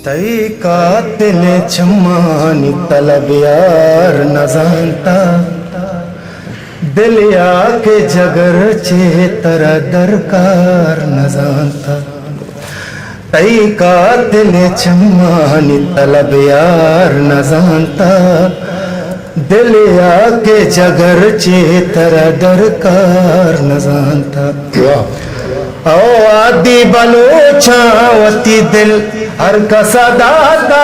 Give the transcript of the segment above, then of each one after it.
तई कातिल चम्मानी तलब यार न जानता दिल के जगर चे तरा दरकार न जानता तई कातिल चम्मानी तलब यार न जानता दिल के जगर चे तरा दरकार न जानता ओ आदि बलोचावती दिल हर कसा दाता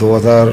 2000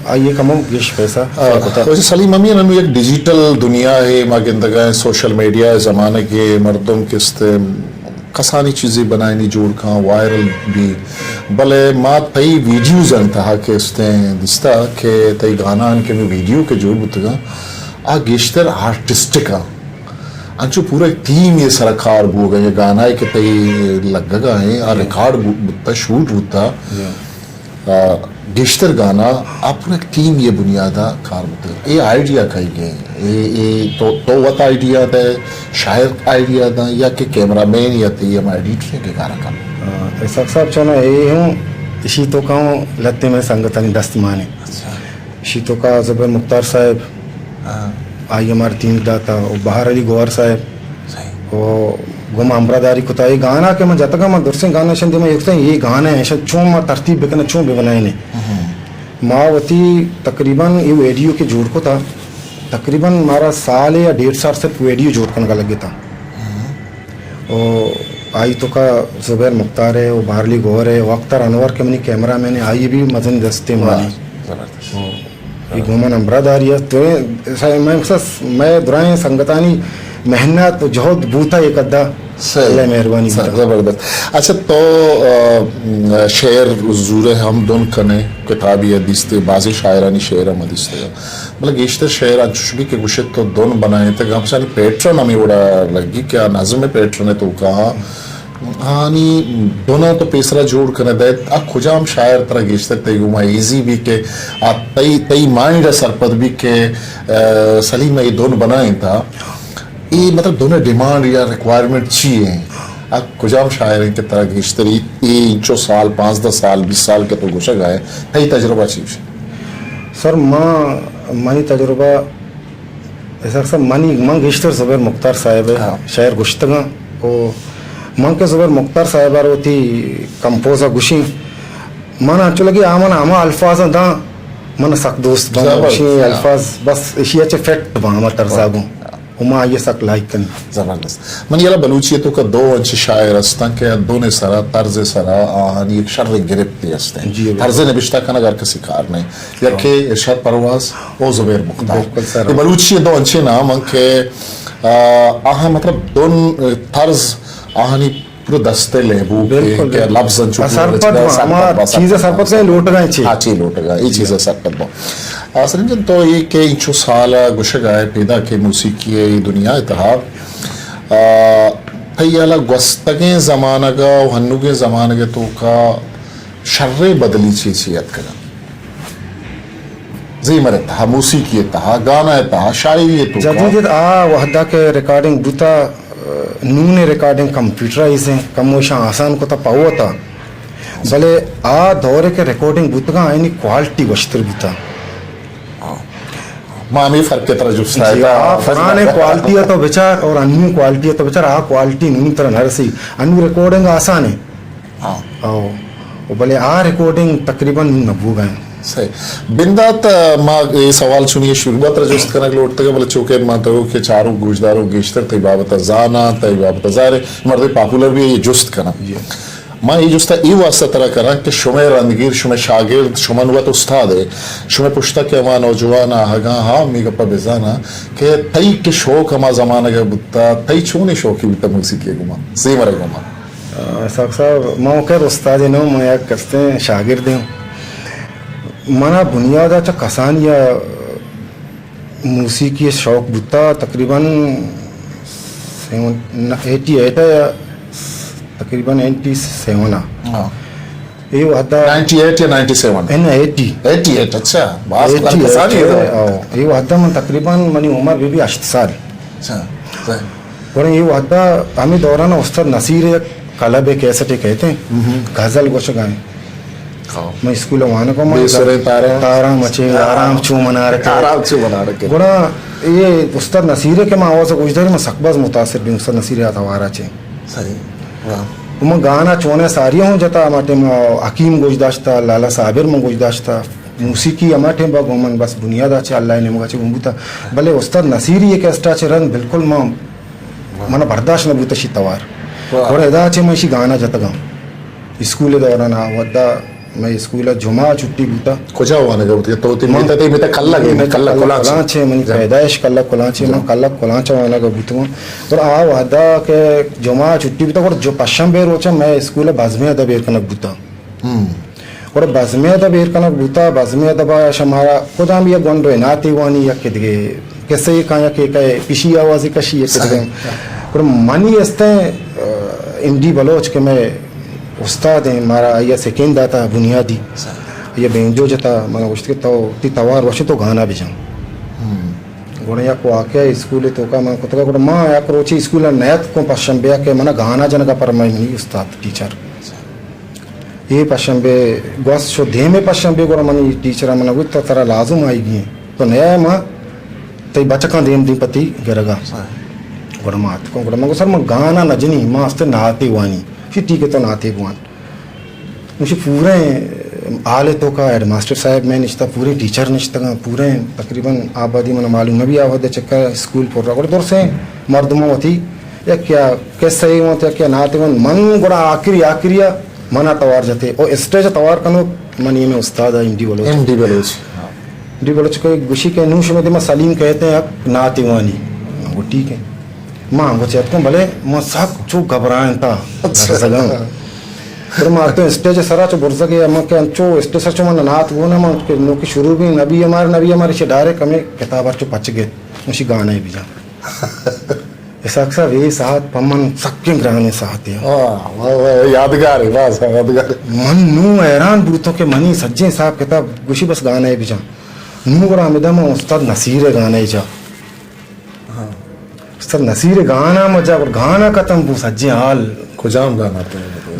आइए कमो गिश पैसा वैसे सलीम अमी ननु एक डिजिटल दुनिया है माँ गिंदगा सोशल मीडिया ज़माने के मर्दम किस्ते कसानी चीज़ें बनाई जोड़ का वायरल भी भले माँ तई वीडियोज अंतहा के इसते दिस्ता के तई गाना के में वीडियो के जोड़ बुतगा आ गेश्तर आर्टिस्टिक अंचु पूरा थीम ये सरकार बो गए गाना के तई लगगा है आ रिकॉर्ड बुता शूट बुता गेश्तर गाना आप पूरा टीम ये बुनियादा कार बुता ये आइडिया कही गए ये तो वत आइडिया था शायर आइडिया था या कि कैमरामैन या ते हम एडिटर के गाना का ऐसा सब चना ये हूँ इसी तो कहूँ लत्ते में संगतनी दस्त माने इसी तो का ज़ुबैर मुख्तार साहब आई हमारे तीन दाता और बहार अली गौहर साहब और गुम अमरादारी कुता ये गाना के मैं जतगा मैं दुरसे गाना शंदे में एक ये गाना है शायद चूँ मैं तरतीब बिकना चूँ भी बनाए ने मावती तकरीबन ये वीडियो के जोड़ को था तकरीबन हमारा साल या 1.5 साल से वीडियो जोड़ करने का लगे था और आई तो का ज़ुबैर मुख्तार है वो बहार अली गौहर है अख्तर अनवर के मनी कैमरा मैंने आई भी मजन दस्ते मानी ये घूमन अमरादारी है तो मैं दुराएं संगतानी मेहनत जहद बूता एक अद्दा मेहरबानी जबरदस्त अच्छा तो शेर जूरे हम दोन कने किताबी हदीस्ते बाजी शायरानी शेर हम हदीस्ते मतलब गेश्तर शेर अंशुबी के गुशत तो दोन बनाए थे हम सानी पैटर्न हमें बड़ा लगी क्या नज़म में पैटर्न है तो कहा हानी दोनों तो पेसरा जोड़ कर दे आ खुजाम शायर तरह गेश्तर तई गुमा इजी भी के आ तई माइंड सरपद भी के सलीम ये दोनों बनाए था ये मतलब दोनों डिमांड या रिक्वायरमेंट चाहिए अब कुजाम शायर के तरह गेश्तरी ये इंचो साल 5-10 साल 20 साल के तो गुशा गए कई तजुर्बा चाहिए सर माँ मनी तजुर्बा ऐसा सब मनी माँ गेश्तर ज़ुबैर मुख्तार साहब है शायर गुश्तगा और माँ के ज़ुबैर मुख्तार साहब होती कंपोज़र गुशी मन अच्छो लगी आमन आमा अल्फाज दा मन सक दोस्त गुशी अल्फाज बस इसी अच्छे फैक्ट बामा तरसाबू उमा ये सक लाइक कन जबरदस्त मन याला बलूचियतों का दो अंश शायर हस्ता के दोने सरा तर्ज सरा आहानी एक शर्र गिरफ्ती हस्ते हैं तर्ज नबिश्ता का नगर का शिकार नहीं या के इरशाद परवाज ओ ज़ुबैर मुख्तार ये बलूचियत दो अंशे नाम के आहा मतलब दोन तर्ज आहानी पूरे दस्ते लेबू के लफ्ज़ अंचु चीज़ें सरपत से लौट गए छी हाँ ची लौट गए ये चीज़ें सरपत बो असलन तो ये के इंचो साल गुशगाए पैदा के मौसीकी ये दुनिया इतहा तैयाला गुस्तगे ज़माना का हन्नू के ज़माने के तो का शर्रे बदली चीज़ियत करा ज़ीमर इतहा मौसीकी इतहा गाना इतहा शायरी तो जदीद वहदा के रिकॉर्डिंग बुता नूने रिकॉर्डिंग कंप्यूटराइज है कमोशा आसान को तो पाओ था भले आ दौरे के रिकॉर्डिंग बुतगा आईनी क्वालिटी वस्त्र बुता मामी फर्क के तरह जुस्ता है पुराने क्वालिटी है तो बेचार और अन्यू क्वालिटी है तो बेचार आ क्वालिटी नूनी तरह नरसी अन्यू रिकॉर्डिंग आसान है और भले आ रिकॉर्डिंग तकरीबन नबू गए सही बिंदात माँ ये सवाल सुनिए शुरुआत रजुस्त करने के लिए उठते हैं बोले चौके माता हो कि चारों गुजदारों गेश्तर तय बाबत जाना तय बाबत जारे मर्दे पॉपुलर भी ये जुस्त करना माँ ये जुस्ता ये वास्ता तरह करा कि शुमे रंदगीर शुमे शागिर्द शुमे नुवत उस्ताद है शुमे पुश्ता के हमारा नौजवान हगा हाँ मी गप्पा बेजाना कि तई के शौक हमारा ज़माना का बुत्ता तई छोने शौक ही बुत्ता मुझसे गुमा सही मरे गुमा साहब माँ कर उस्ताद नो मैं करते हैं शागिर्द हूँ मना बुनियाद अच्छा कसान या मूसीकी शौक बुता तकरीबन 88 या तकरीबन 87 ये वहदा 98 या 97 एन 88 अच्छा बास कसान ही ये वहदा मन तकरीबन मनी उम्र भी 8 साल अच्छा और ये वहदा हमें दौरान उस्ताद नसीर कलब एक कैसेट कहते हैं गजल गोश गाए मैं स्कूल वहां को मैं तारा मचे आराम चू मना रखे गुना ये उस्ताद नसीरे के मैं आवाज़ कुछ देर में सकबज मुतासिर भी उस्ताद नसीरे आता वारा चे सही वाह मैं गाना चोने सारी हूँ जता माटे में हकीम गोजदाश्ता लाला साबिर में गोजदाश्ता मूसीकी अमाटे बा गोमन बस बुनियाद आचे अल्लाह ने मगाचे गुंबुता भले उस्ताद नसीरी एक एस्टा चे रन बिल्कुल मैं मना बर्दाश्त न बुता शी तवार और एदा चे मैं शी गाना जता गाऊं स्कूल दौरान वद्दा मैं स्कूल जुमा छुट्टी बूता कुछ हुआ ना जब तो तीन मिता कल लगे मैं कल कोलाचे मनी पैदाइश कल कोलाचे मैं कल कोलाचा वाना का बूतूँ और आ वादा के जुमा छुट्टी बूता और जो पश्चिम बेर रोचा मैं स्कूल बाज़मिया दा बेर कनक बूता और बाज़मिया दा बेर कनक बूता बाज़मिया दा बाश हमारा खुदा भी एक गंडो नाती वानी या किधरे कैसे ये कहाँ के का पिशी आवाज़ कशी है किधरे और मनी ऐसे इंडी बलोच के मैं उस्ताद हैं हमारा ये सेकेंड दाता बुनियादी ये बेंजो जता मैं उसके तो ती तवार वश तो गाना भी जाऊँ गोने या को आके स्कूल तो का मैं कुछ का माँ या करोची स्कूल नयत को पश्चिम बे के मना गाना जन का पर मैं नहीं उस्ताद टीचर ये पश्चिम बे गोस शो धे में पश्चिम बे गोरा मनी टीचर मना वो तो तरह लाजुम आई गई तो नया माँ तो बच्चा देम दी पति गिरगा गोरा मात को गोरा मैं सर मैं गाना नजनी माँ अस्ते नहाती वानी फिर ठीक है तो नाते गुआन मुझे पूरे आले तो का हेड मास्टर साहब मैं निश्ता पूरे टीचर निश्ता पूरे तकरीबन आबादी मन मालूम नबी आवाद चक्कर स्कूल पर रहा दौर से मर्दमा होती या क्या कैसे ही होते क्या नाते मन मन गुड़ा आखिरी मना तवार जाते और स्टेज तवार कनो मन ये में उस्ताद है इंडी बलोच को एक गुशी के नूश में मैं सलीम कहते हैं अब नाते वानी वो ठीक है माँ वो चेत को भले मैं सब चो घबराएं था सगा फिर मैं तो स्टेज सरा चो बुर्जा के मैं के चो स्टेज सर चो मैं नात वो ना मैं के नो की शुरू भी नबी हमारे से डायरेक्ट हमें किताब चो पच गए उसी गाना ही भी जा ऐसा अक्सर वे साथ पमन सबके ग्राने साथ है यादगार है बस यादगार मन नू हैरान बूतों के मनी सज्जे साहब किताब गुशी बस गाना ही भी जा नू गरा मिदा मैं उस्ताद नसीर गाना ही जा सर नसीर गाना मजा और गाना खत्म वो सज्जे हाल खुजाम गाना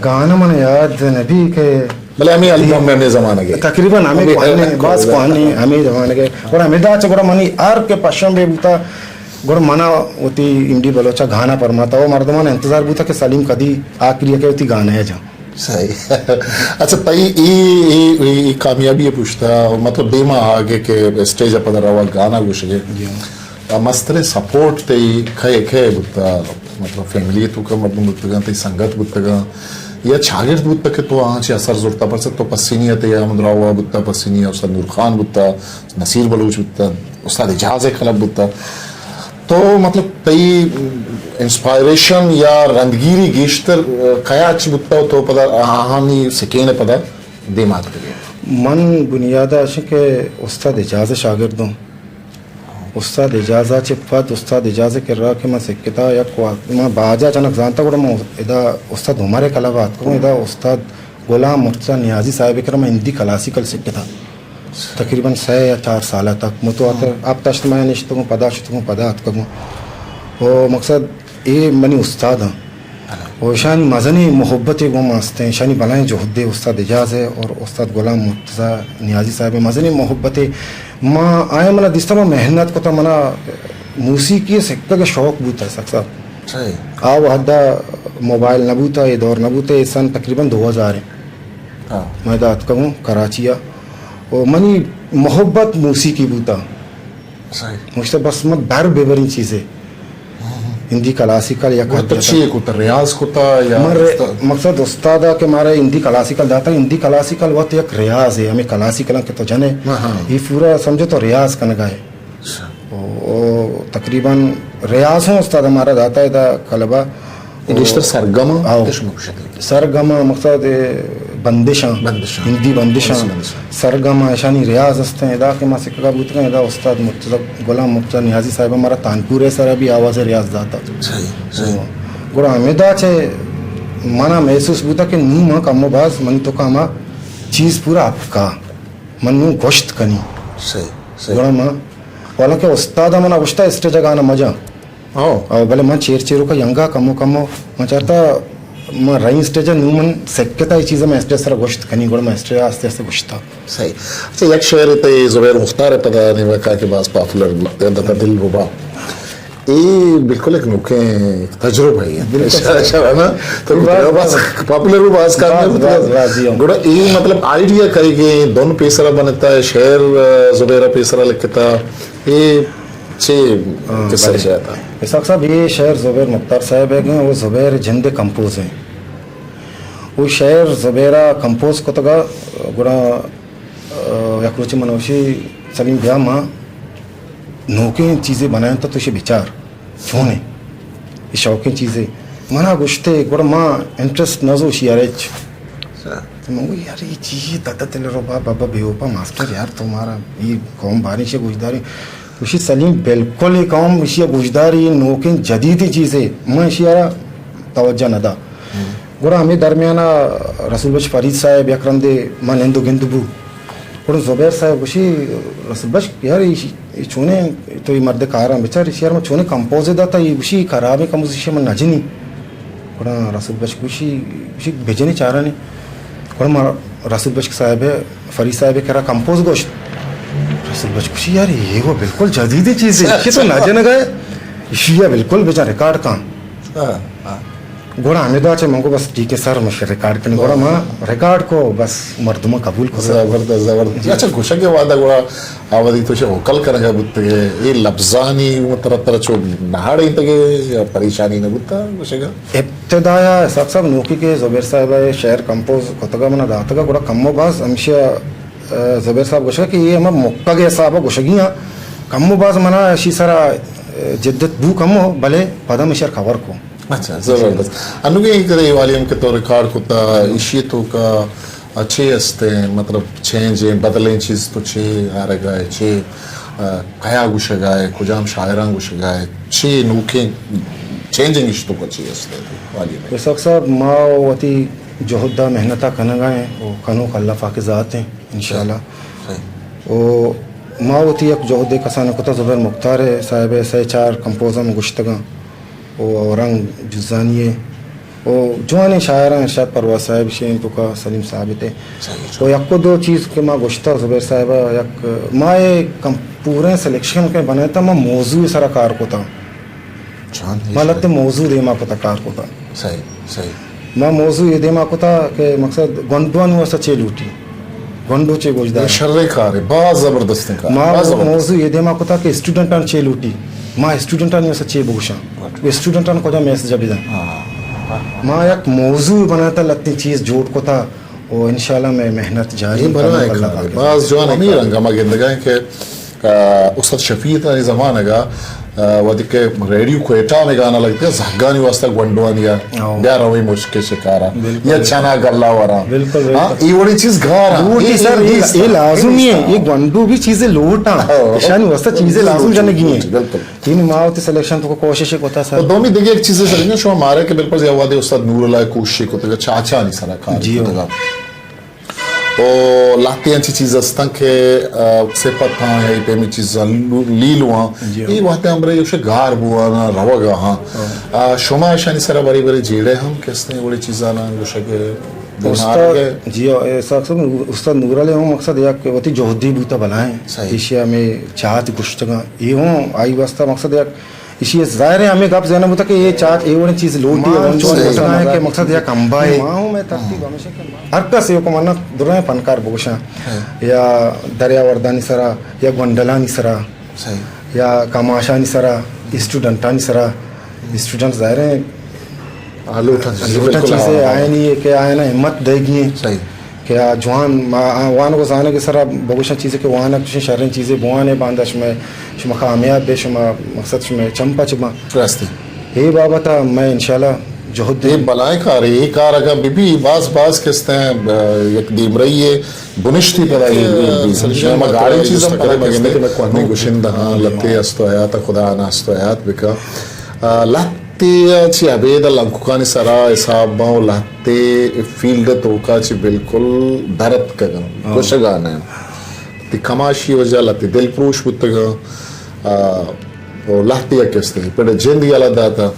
गाना मन याद नबी के भले हमें अल्बम में जमाने के तकरीबन हमें कहने बस कहने हमें जमाने के और हमें दाच गोरा मनी आर के पश्चिम में बूता गोरा मना होती इंडी बलोचा गाना परमाता वो मर्दमान इंतजार बूता के सलीम कदी आखिरी के होती गाना है जा सही अच्छा तई ई कामयाबी ये पूछता मतलब बेमा आगे के स्टेज पर रवा गाना गुशगे मस्तरे सपोर्ट ते खे बुत्ता मतलब फैमिली तो का मतलब बुत्ता ते संगत बुत्ता या छागिर्द बुत्ता के तो आंच असर जुरता पर से तो पसीनियत या अहमदरावा बुत्ता पसीनिया उस्ताद नूर खान बुत्ता नसीर बलूच बुत्ता उस्ताद इजाज खलब बुत्ता तो मतलब तई इंस्पायरेशन या रंगीरी गेश्तर कयाच बुत्ता तो पता आहानी सेकेंड पता दिमाग पे मन बुनियादा के उस्ताद इजाज शागिर्दों उस्ताद इजाज़ा चिपत उस्ताद इजाज़े के रहा कि मैं सिक्किता या मैं बाजा चनक जानता को मैं इदा उस्ताद हमारे कलाबात को इदा उस्ताद गुलाम मुर्तज़ा नियाज़ी साहिब के मैं हिंदी क्लासिकल सिक्किता तकरीबन 6 या 4 साल तक मुतो आते अब तश्त मैं निश्त को पदा करूँ वो मकसद ये मनी उस्ताद हाँ और शानी मज़नी मोहब्बत वो मस्त हैं शानी बनाए जो हुद्दे उस्ताद इजाज़ है और उस्ताद गुलाम मुर्तज़ा नियाज़ी साहिब मज़नी मोहब्बत माँ आए मना दिस्ता में मेहनत को तो मना मूसीकी सिक्का के शौक बूता है सक्सा आओ हद्दा मोबाइल नबूता ये दौर नबूता ये सन तकरीबन 2000 है मैं दात कहूँ कराचिया और मनी मोहब्बत मूसीकी बूता मुझसे बस मत डर बेवरी चीज़ें हिंदी क्लासिकल या रियाज कोता या मकसद उस्ताद के मारे हिंदी क्लासिकल दाता हिंदी क्लासिकल वो तो एक रियाज है हमें क्लासिकल के तो जने ये पूरा समझो तो रियाज कन का है तकरीबन रियाज हो उस्ताद हमारा दाता है कलबा सरगमा मकसद बंदिशां हिंदी बंदिशां सरगमा ऐशानी रियाज हस्ते हैं इदा के माँ सिक्का बूत रहे इदा उस्ताद मुर्तज़ा गुलाम मुर्तज़ा नियाज़ी साहिब हमारा तानपुर है सर भी आवाज़ रियाज दाता गुड़ा हमेदा चे मना महसूस बूता कि नू माँ कमो बाज मन तो का माँ चीज़ पूरा आपका मन नू गोश्त कनी गुड़ा माँ वाला के उस्ताद मना उस्ता स्टेज गाना मजा और भले मैं चेर का यंगा कमो मैं चाहता मैं रही स्टेज नूमन सेक्केता ये चीज़ मैं स्टेज सर गोश्त कनी गोड़ मैं स्टेज आस्ते आस्ते गोश्ता सही अच्छा एक शेर ते ज़ुबैर मुख्तार पता नहीं वका के पास पॉपुलर लगता दिल रुबा ये बिल्कुल एक नुके तजुर्बा है ना तो पॉपुलर बास करने गोड़ा ये मतलब आइडिया करेंगे दोनों पेसरा बनता है शेर ज़ुबैर पेसरा लिखता ये किससे चाहता इसाक साहब ये शेर ज़ुबैर मुख्तार साहब है वो ज़ुबैर जिंद कंपोज हैं वो शेर ज़बेरा कंपोज को तगा गुड़ा यकरोची मनोशी सलीम ब्या माँ नोके चीज़ें बनाए तो तुझे विचार छोने ये शौकीन चीज़ें मना गुश्ते गुड़ा माँ इंटरेस्ट नजो शियारेच तो मंगो यार ये चीज़ दादा तेरे रो बाबा बेवपा मास्टर यार तुम्हारा ये कौम बारिश है गुजदारी उसी सलीम बिल्कुल ये कौम इसी गुजदारी नोके जदीदी चीज़ें मैं इशियारा तवज्जो नदा गुड़ा हमें दरमियाना रसूल बश फरीद साहब यकरम दे माँ निंदु गिंदु बू गुड़ा ज़ुबैर साहब उसी रसूल बश यार ये चुने तो ये मर्द कारा बेचार इस यार में चुने कंपोज दा था ये उसी खराबे कंपोजिशन में नजनी गुड़ा रसूल बश उसी भेजने चाह रहा नहीं गुड़ा माँ रसूल बश साहब है फरीद साहब है करा कंपोज गोश्त रसूल बश उसी यार ये वो बिल्कुल जदीदी चीज़ है ये तो नजन गए इशिया बिल्कुल बेचार रिकॉर्ड काम गोड़ा हमें तो मंगो बस ठीक है सर मुझे रिकॉर्ड करने गोड़ा माँ रिकॉर्ड को बस मर्दुमा कबूल करो जबरदस्त जबरदस्त अच्छा गुशा के वादा गोड़ा आवदी तो ओकल करेगा बुत्ते ये लफ्जानी तरह तरह चो नहाड़े तके परेशानी न बुत्ता गुशेगा इब्तिदाया सब नोकी के ज़ुबैर साहब है शेर कंपोज कोतगा मना दातगा गोड़ा कम्मो बास हमशा ज़ुबैर साहब गुशा कि ये हम मुक्का के साहब गुशगियाँ कम्मो बास मना ऐसी सारा जिद्दत बू कम्मो भले पदम इशर खबर को अच्छा जबरदस्त अनुगे करे वालियम के तो रिकॉर्ड होता इशी तो का अच्छे अस्ते मतलब चेंज बदलें चीज तो चे आ रहा है चे कया गुशगाए कुजाम शायरां गुशगाए चे नूखे चेंजिंग इश तो अच्छे अस्ते वालियम ये सब मावती जोहदा मेहनता कनगाए वो कनो अल्लाह पाक ज़ात हैं इंशाल्लाह वो मावती एक जोहदे कसाने को तो ज़ुबैर मुख्तार है साहिब ऐसे चार कंपोज़र में गुश्तगा वो रंग जुज़ानिए वो जवान शायर इरशाद परवाज़ साहब शेन तो का सलीम साहब थे वो एक को दो चीज़ के माँ गुश्ता ज़ुबैर साहब एक माँ ये पूरे सिलेक्शन के बनाए था माँ मौजू सारा कार को था माँ लगते मौजू दे माँ को था कार को था सही सही माँ मौजू ये दे माँ को था कि मकसद गंदवान वो सच्चे लूटी गंडो चे गुजदार शर्रे कार है बहुत ज़बरदस्त कार माँ मौजू ये दे माँ को था कि स्टूडेंटान चे लूटी माँ स्टूडेंटान ये सच्चे बुशा वो स्टूडेंटान को जा मैसेज अभी माँ एक मौजू बनाता लगती चीज़ जोड़ को था वो इंशाल्लाह मैं मेहनत जारी बनाए बाज जो है नहीं रंगा मगर इंदगा के उस्ताद शफी था ये ज़माने का वदी के रेडियो क्वेटा में गाना लगता है जगानी वास्ता गंडवानिया यार वही मुश्किल शिकारा ये चना गल्ला वारा बिल्कुल हाँ ये बड़ी चीज़ गारा ये सर ये लाज़मी है ये गंडू भी चीज़ें लोटा शान वास्ता चीज़ें लाज़म जाने की हैं बिल्कुल तीन मावती सिलेक्शन तो कोशिश एक होता सर तो दोनों देखिए एक चीज़ें सर शो हमारे के बिल्कुल ज़्यादा उस्ताद नूरुल्लाह कोशिश को तो चाचा नहीं सारा कार जी तो लाते हैं चीज़ अस्तं के से पता है ये पेमी चीज़ लील हुआ ये बातें हमरे ये गार बुआ ना रवागा हाँ शुमा शानी सारा बड़ी बड़ी जेड़े हम किसने बड़ी चीज़ आना जो शके उस्ताद जी उस्ताद नूरुल्लाह हम मकसद या कि वती जोहदी बूता बनाए एशिया में चाहत गुश्तगा ये हूँ आई वास्ता मकसद या इसी ज़ाहिर है हमें कब ज़हन होता कि ये चाट ये वाली चीज़ लोटी है कि मकसद या कंबा है माँ में तरतीब हमेशा हर का से को माना दुराए फनकार बोशा या दरिया वर्दानी सरा या गोंडलानी सरा या कमाशानी सरा स्टूडेंटानी सरा स्टूडेंट ज़ाहिर है आलू चीज़ें आए नहीं है कि आए ना हिम्मत देगी क्या जवान वान को जाने के सरा बहुशा चीज़ें के वान कुछ शरण चीज़ें बुआने बांधश में शुमा कामयाब बे शुमा मकसद शुमा चंपा चुमा रास्ते ये बाबत मैं इंशाल्लाह जोहद ये बलाए कार ये कार अगर बीबी बास किस्ते हैं एक दीम रही है बुनिश्ती पर आई है मैं गाड़ी चीज़ हम करे मगने के मैं कोने गुशिंदा हाँ लत्ते अस्तो आयात खुदा ना अस्तो आयात बिका लत्ते ची अबेद लंकुकानी सरा हिसाब बाव लत्ते फील्ड तो का ची बिल्कुल दरद कगन कुछ गाना ती कमाशी वजह लत्ते दिल प्रोश बुत्तगा लत्ते किस्ते पर जिंदगी अलग दाता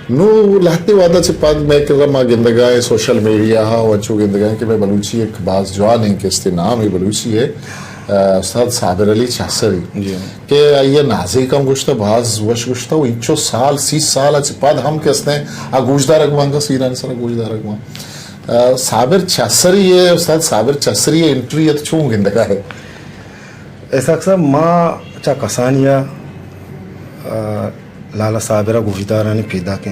नो लहते वादा से पाद मैं कर रहा माँ गिंदगाए सोशल मीडिया हाँ वंचो गिंदगाए कि मैं बलूची एक बाज जवान है कि इसके नाम ही बलूची है उस्ताद साबिर अली चासरी के ये नाज़ी कम गुश्ता बाज वश गुश्ता वो इंचो साल 30 साल अच्छे पाद हम किसने गुजदार अगवान का सीना नहीं सारा गुजदार अगवान साबिर चासरी है उस्ताद साबिर चासरी है इंट्री है तो चूँ गिंदगा है ऐसा अक्सर माँ चा कसानिया लाला साबिरा गुजदारानी पैदा के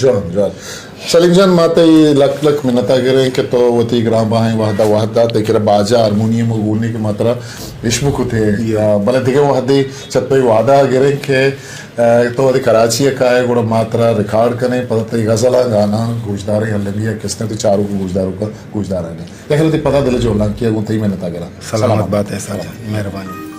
जॉन जॉन सलीम जान माते लक लक मिन्नता करे के तो वती ग्राम बाहें वहदा वहदा ते करे बाजा हारमोनियम गुनी के मात्रा इश्मुक थे या भले दिखे वहदी चत्पई वादा गिरे के तो वदी कराची का है गुड़ा मात्रा रिकॉर्ड करने पता तरी गजला गाना गुजदारे हल्ले भी है किसने तो चारों को गुजदारों का गुजदारा ने देख लो पता दिल जो ना किया वो तई मिन्नता करा सलामत बात है सर, मेहरबानी।